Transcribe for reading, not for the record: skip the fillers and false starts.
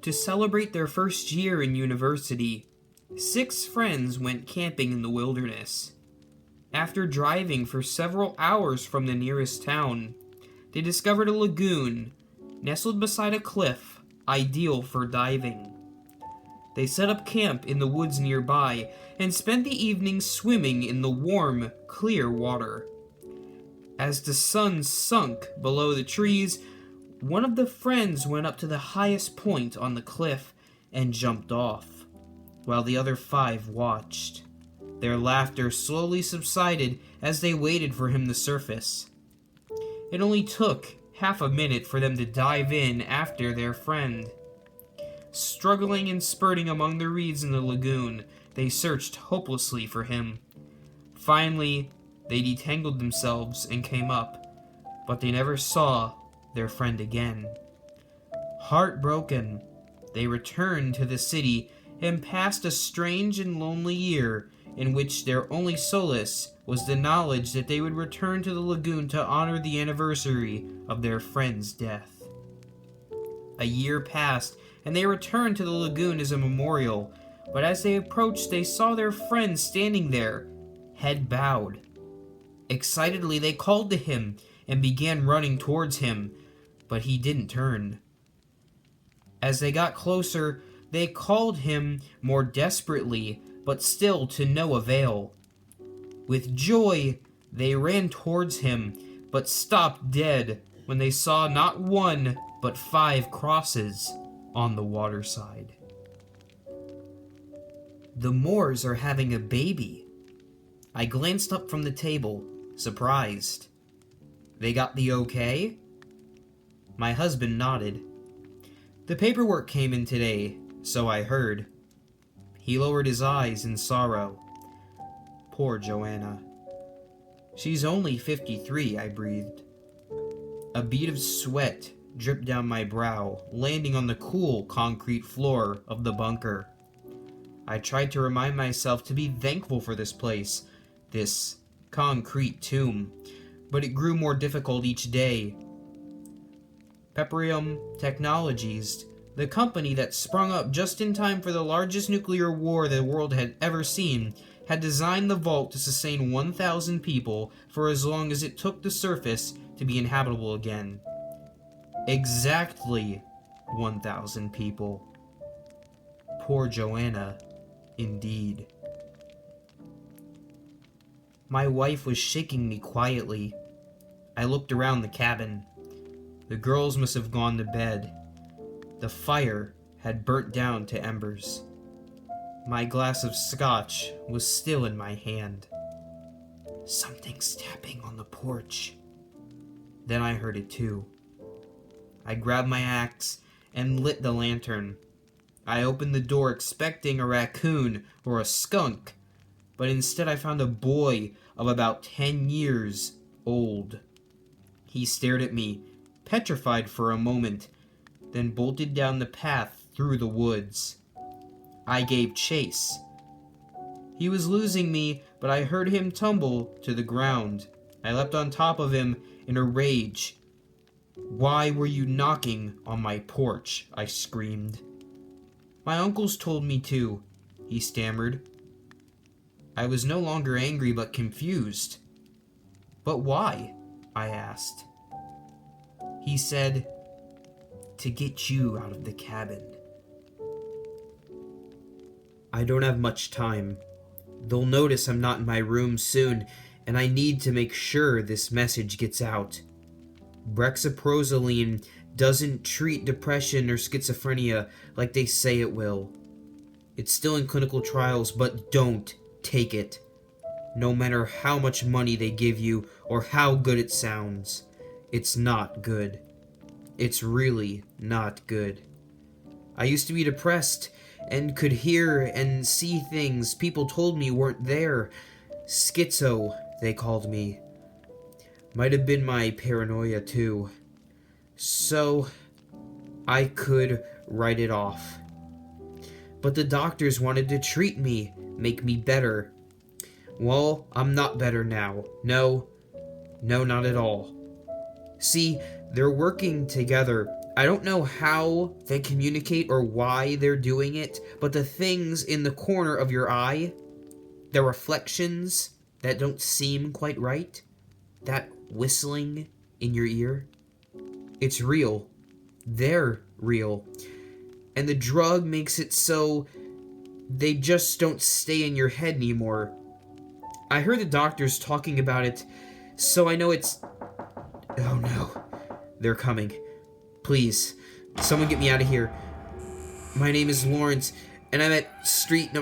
To celebrate their first year in university, 6 friends went camping in the wilderness. After driving for several hours from the nearest town, they discovered a lagoon nestled beside a cliff, ideal for diving. They set up camp in the woods nearby and spent the evening swimming in the warm, clear water. As the sun sunk below the trees, one of the friends went up to the highest point on the cliff and jumped off, while the other 5 watched. Their laughter slowly subsided as they waited for him to surface. It only took half a minute for them to dive in after their friend. Struggling and spurting among the reeds in the lagoon, they searched hopelessly for him. Finally, they detangled themselves and came up, but they never saw their friend again. Heartbroken, they returned to the city and passed a strange and lonely year in which their only solace was the knowledge that they would return to the lagoon to honor the anniversary of their friend's death. A year passed, and they returned to the lagoon as a memorial, but as they approached, they saw their friend standing there, head bowed. Excitedly, they called to him and began running towards him, but he didn't turn. As they got closer, they called him more desperately, but still to no avail. With joy, they ran towards him, but stopped dead when they saw not 1, but 5 crosses on the waterside. The Moores are having a baby. I glanced up from the table, surprised. They got the okay? My husband nodded. The paperwork came in today, so I heard. He lowered his eyes in sorrow. Poor Joanna. She's only 53, I breathed. A bead of sweat dripped down my brow, landing on the cool concrete floor of the bunker. I tried to remind myself to be thankful for this place, this concrete tomb, but it grew more difficult each day. Peprium Technologies, the company that sprung up just in time for the largest nuclear war the world had ever seen, had designed the vault to sustain 1,000 people for as long as it took the surface to be inhabitable again. Exactly 1,000 people. Poor Joanna, indeed. My wife was shaking me quietly. I looked around the cabin. The girls must have gone to bed. The fire had burnt down to embers. My glass of scotch was still in my hand. Something's tapping on the porch. Then I heard it too. I grabbed my axe and lit the lantern. I opened the door expecting a raccoon or a skunk, but instead I found a boy of about 10 years old. He stared at me, petrified for a moment, then bolted down the path through the woods. I gave chase. He was losing me, but I heard him tumble to the ground. I leapt on top of him in a rage. "Why were you knocking on my porch?" I screamed. "My uncles told me to," he stammered. I was no longer angry but confused. "But why?" I asked. He said, "To get you out of the cabin." I don't have much time. They'll notice I'm not in my room soon, and I need to make sure this message gets out. Brexaprozoline doesn't treat depression or schizophrenia like they say it will. It's still in clinical trials, but don't take it. No matter how much money they give you or how good it sounds, it's not good. It's really not good. I used to be depressed and could hear and see things people told me weren't there. Schizo, they called me. Might have been my paranoia too. So I could write it off. But the doctors wanted to treat me, make me better. Well, I'm not better now. No, not at all. See, they're working together. I don't know how they communicate or why they're doing it, but the things in the corner of your eye, the reflections that don't seem quite right, that whistling in your ear, it's real. They're real. And the drug makes it so they just don't stay in your head anymore. I heard the doctors talking about it, so I know it's... Oh no. They're coming. Please, someone get me out of here. My name is Lawrence, and I'm at street